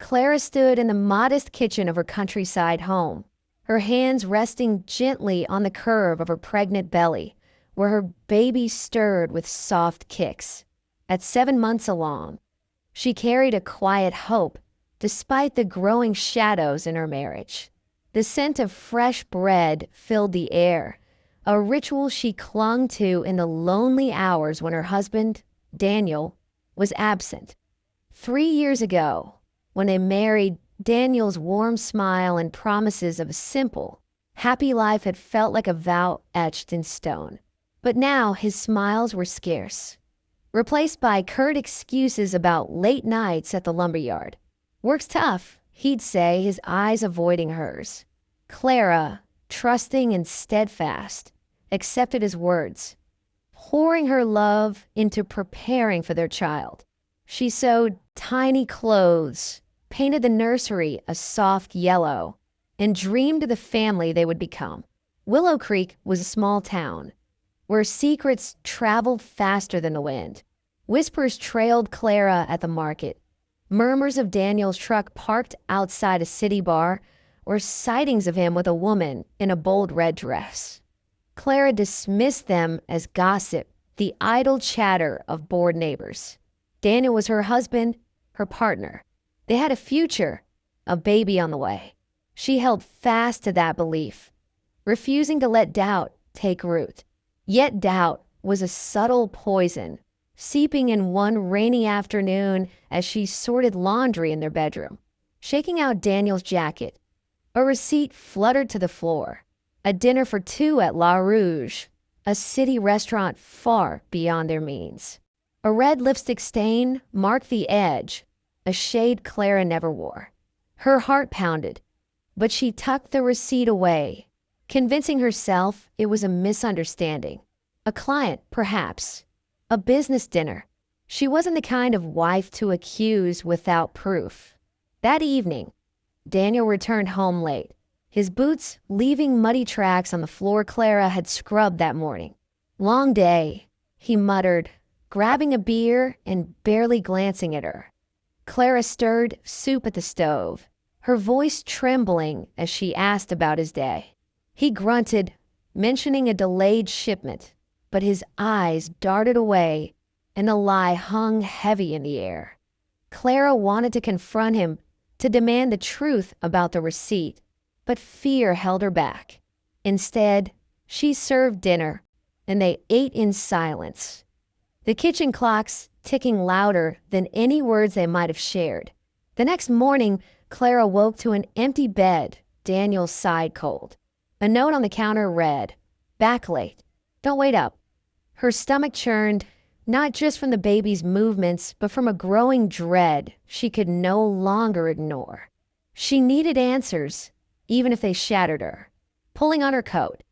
Clara stood in the modest kitchen of her countryside home, her hands resting gently on the curve of her pregnant belly, where her baby stirred with soft kicks. At 7 months along, she carried a quiet hope, despite the growing shadows in her marriage. The scent of fresh bread filled the air, a ritual she clung to in the lonely hours when her husband, Daniel, was absent. 3 years ago, when they married, Daniel's warm smile and promises of a simple, happy life had felt like a vow etched in stone. But now his smiles were scarce, replaced by curt excuses about late nights at the lumberyard. "Work's tough," he'd say, his eyes avoiding hers. Clara, trusting and steadfast, accepted his words, pouring her love into preparing for their child. She sewed tiny clothes, painted the nursery a soft yellow, and dreamed of the family they would become. Willow Creek was a small town, where secrets traveled faster than the wind. Whispers trailed Clara at the market, murmurs of Daniel's truck parked outside a city bar, or sightings of him with a woman in a bold red dress. Clara dismissed them as gossip, the idle chatter of bored neighbors. Daniel was her husband, her partner. They had a future, a baby on the way. She held fast to that belief, refusing to let doubt take root. Yet doubt was a subtle poison, seeping in one rainy afternoon as she sorted laundry in their bedroom. Shaking out Daniel's jacket, a receipt fluttered to the floor. A dinner for two at La Rouge, a city restaurant far beyond their means. A red lipstick stain marked the edge, a shade Clara never wore. Her heart pounded, but she tucked the receipt away, convincing herself it was a misunderstanding. A client, perhaps. A business dinner. She wasn't the kind of wife to accuse without proof. That evening, Daniel returned home late, his boots leaving muddy tracks on the floor Clara had scrubbed that morning. "Long day," he muttered, grabbing a beer and barely glancing at her. Clara stirred soup at the stove, her voice trembling as she asked about his day. He grunted, mentioning a delayed shipment, but his eyes darted away and the lie hung heavy in the air. Clara wanted to confront him, to demand the truth about the receipt, but fear held her back. Instead, she served dinner, and they ate in silence, the kitchen clocks ticking louder than any words they might have shared. The next morning, Clara woke to an empty bed. Daniel sighed cold. A note on the counter read, "Back late. Don't wait up." Her stomach churned, not just from the baby's movements, but from a growing dread she could no longer ignore. She needed answers, even if they shattered her. Pulling on her coat,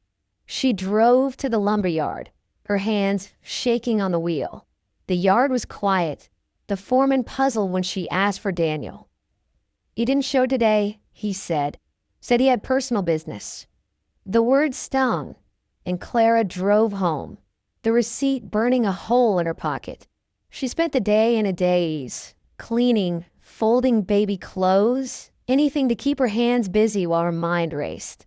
she drove to the lumberyard, her hands shaking on the wheel. The yard was quiet, the foreman puzzled when she asked for Daniel. "He didn't show today," he said. "Said he had personal business." The word stung, and Clara drove home, the receipt burning a hole in her pocket. She spent the day in a daze, cleaning, folding baby clothes, anything to keep her hands busy while her mind raced.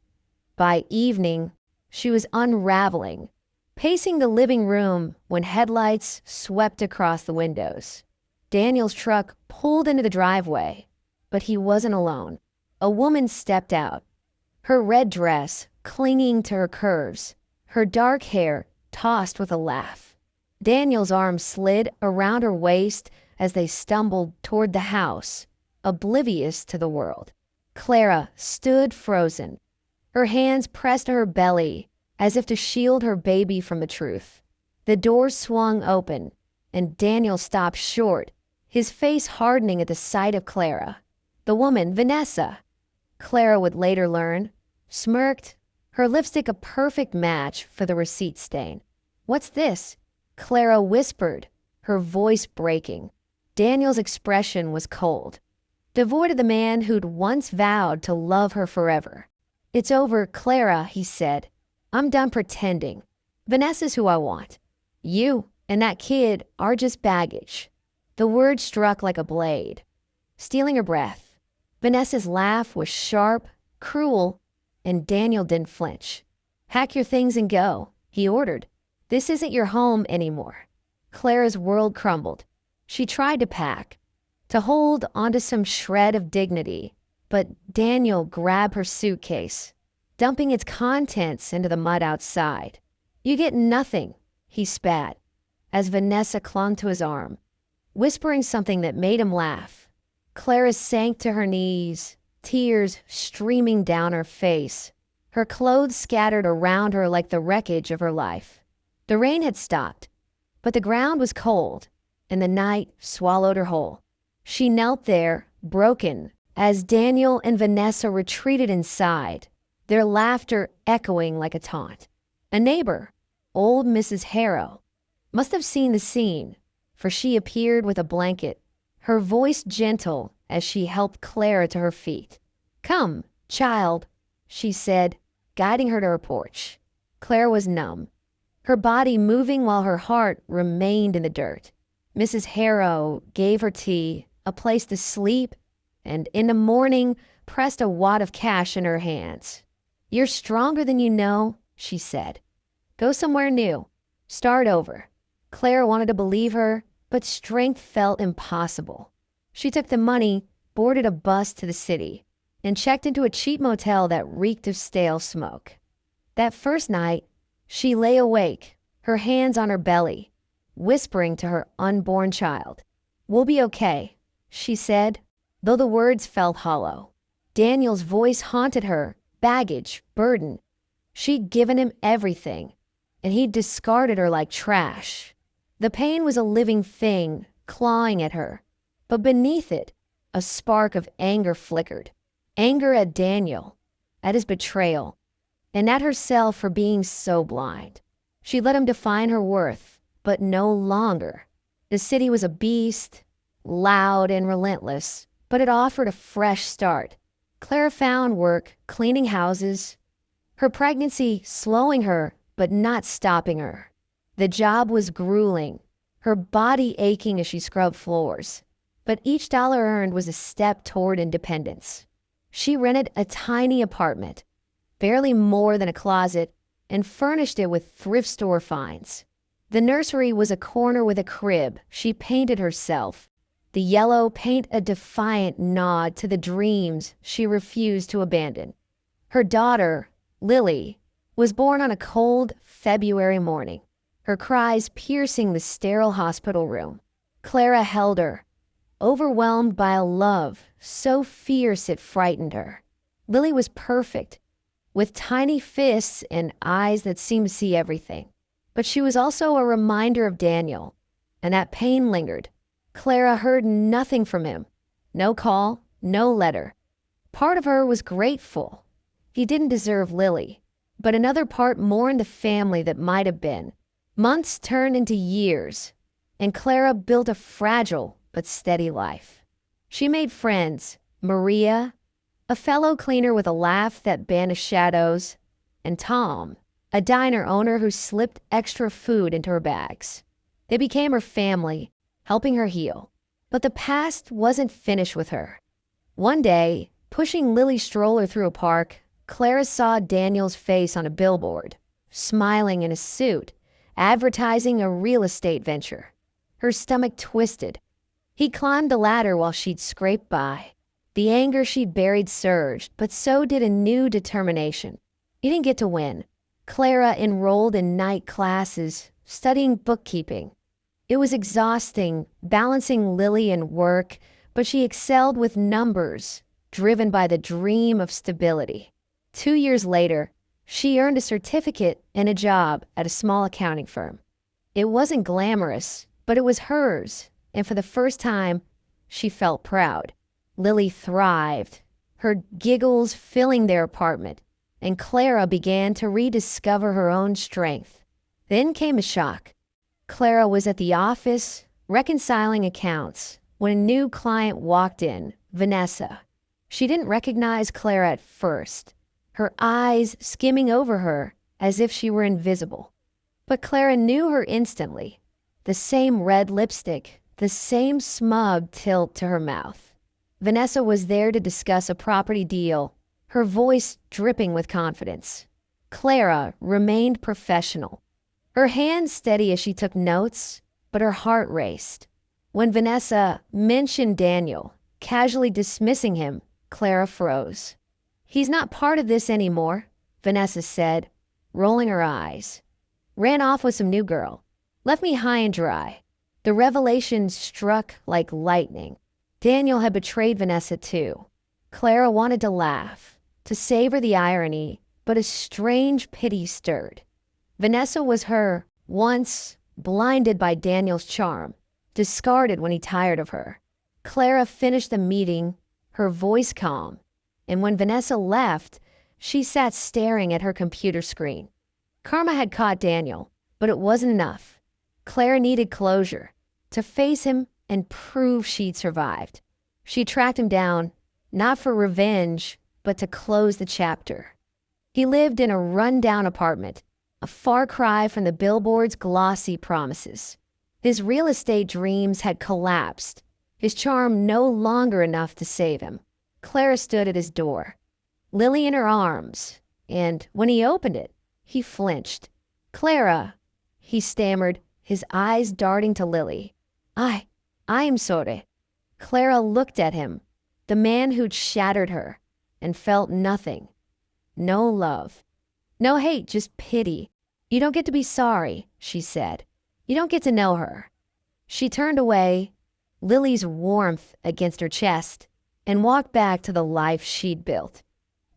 By evening, she was unraveling, pacing the living room when headlights swept across the windows. Daniel's truck pulled into the driveway, but he wasn't alone. A woman stepped out, her red dress clinging to her curves, her dark hair tossed with a laugh. Daniel's arm slid around her waist as they stumbled toward the house, oblivious to the world. Clara stood frozen, her hands pressed to her belly as if to shield her baby from the truth. The door swung open, and Daniel stopped short, his face hardening at the sight of Clara. The woman, Vanessa, Clara would later learn, smirked, her lipstick a perfect match for the receipt stain. "What's this?" Clara whispered, her voice breaking. Daniel's expression was cold, devoid of the man who'd once vowed to love her forever. "It's over, Clara," he said. "I'm done pretending. Vanessa's who I want. You and that kid are just baggage." The word struck like a blade, stealing her breath. Vanessa's laugh was sharp, cruel, and Daniel didn't flinch. "Pack your things and go," he ordered. "This isn't your home anymore." Clara's world crumbled. She tried to pack, to hold onto some shred of dignity, but Daniel grabbed her suitcase, dumping its contents into the mud outside. "You get nothing," he spat, as Vanessa clung to his arm, whispering something that made him laugh. Clara sank to her knees, tears streaming down her face, her clothes scattered around her like the wreckage of her life. The rain had stopped, but the ground was cold, and the night swallowed her whole. She knelt there, broken, as Daniel and Vanessa retreated inside, their laughter echoing like a taunt. A neighbor, old Mrs. Harrow, must have seen the scene, for she appeared with a blanket, her voice gentle as she helped Clara to her feet. "Come, child," she said, guiding her to her porch. Clara was numb, her body moving while her heart remained in the dirt. Mrs. Harrow gave her tea, a place to sleep, and in the morning pressed a wad of cash in her hands. "You're stronger than you know," she said. "Go somewhere new. Start over." Clara wanted to believe her, but strength felt impossible. She took the money, boarded a bus to the city, and checked into a cheap motel that reeked of stale smoke. That first night, she lay awake, her hands on her belly, whispering to her unborn child. "We'll be okay," she said, though the words felt hollow. Daniel's voice haunted her, baggage, burden. She'd given him everything, and he'd discarded her like trash. The pain was a living thing, clawing at her, but beneath it, a spark of anger flickered. Anger at Daniel, at his betrayal, and at herself for being so blind. She let him define her worth, but no longer. The city was a beast, loud and relentless, but it offered a fresh start. Clara found work cleaning houses, her pregnancy slowing her but not stopping her. The job was grueling, her body aching as she scrubbed floors, but each dollar earned was a step toward independence. She rented a tiny apartment, barely more than a closet, and furnished it with thrift store finds. The nursery was a corner with a crib she painted herself, the yellow paint a defiant nod to the dreams she refused to abandon. Her daughter, Lily, was born on a cold February morning, her cries piercing the sterile hospital room. Clara held her, overwhelmed by a love so fierce it frightened her. Lily was perfect, with tiny fists and eyes that seemed to see everything. But she was also a reminder of Daniel, and that pain lingered. Clara heard nothing from him. No call, no letter. Part of her was grateful. He didn't deserve Lily, but another part mourned the family that might have been. Months turned into years, and Clara built a fragile but steady life. She made friends, Maria, a fellow cleaner with a laugh that banished shadows, and Tom, a diner owner who slipped extra food into her bags. They became her family, helping her heal. But the past wasn't finished with her. One day, pushing Lily's stroller through a park, Clara saw Daniel's face on a billboard, smiling in a suit, advertising a real estate venture. Her stomach twisted. He climbed the ladder while she'd scraped by. The anger she'd buried surged, but so did a new determination. He didn't get to win. Clara enrolled in night classes, studying bookkeeping. It was exhausting, balancing Lily and work, but she excelled with numbers, driven by the dream of stability. 2 years later, she earned a certificate and a job at a small accounting firm. It wasn't glamorous, but it was hers, and for the first time, she felt proud. Lily thrived, her giggles filling their apartment, and Clara began to rediscover her own strength. Then came a shock. Clara was at the office, reconciling accounts, when a new client walked in, Vanessa. She didn't recognize Clara at first, her eyes skimming over her as if she were invisible. But Clara knew her instantly. The same red lipstick, the same smug tilt to her mouth. Vanessa was there to discuss a property deal, her voice dripping with confidence. Clara remained professional, her hands steady as she took notes, but her heart raced. When Vanessa mentioned Daniel, casually dismissing him, Clara froze. "He's not part of this anymore," Vanessa said, rolling her eyes. "Ran off with some new girl. Left me high and dry." The revelation struck like lightning. Daniel had betrayed Vanessa too. Clara wanted to laugh, to savor the irony, but a strange pity stirred. Vanessa was her, once blinded by Daniel's charm, discarded when he tired of her. Clara finished the meeting, her voice calm, and when Vanessa left, she sat staring at her computer screen. Karma had caught Daniel, but it wasn't enough. Clara needed closure, to face him and prove she'd survived. She tracked him down, not for revenge, but to close the chapter. He lived in a run-down apartment, a far cry from the billboard's glossy promises. His real estate dreams had collapsed, his charm no longer enough to save him. Clara stood at his door, Lily in her arms, and when he opened it, he flinched. "Clara," he stammered, his eyes darting to Lily. I am sorry." Clara looked at him, the man who'd shattered her, and felt nothing. No love. No hate, just pity. "You don't get to be sorry," she said. "You don't get to know her." She turned away, Lily's warmth against her chest, and walked back to the life she'd built.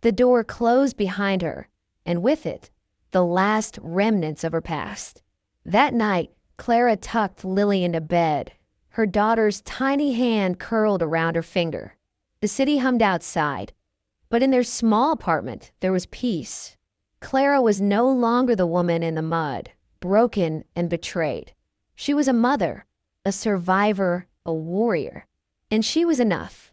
The door closed behind her, and with it, the last remnants of her past. That night, Clara tucked Lily into bed, her daughter's tiny hand curled around her finger. The city hummed outside, but in their small apartment, there was peace. Clara was no longer the woman in the mud, broken and betrayed. She was a mother, a survivor, a warrior, and she was enough.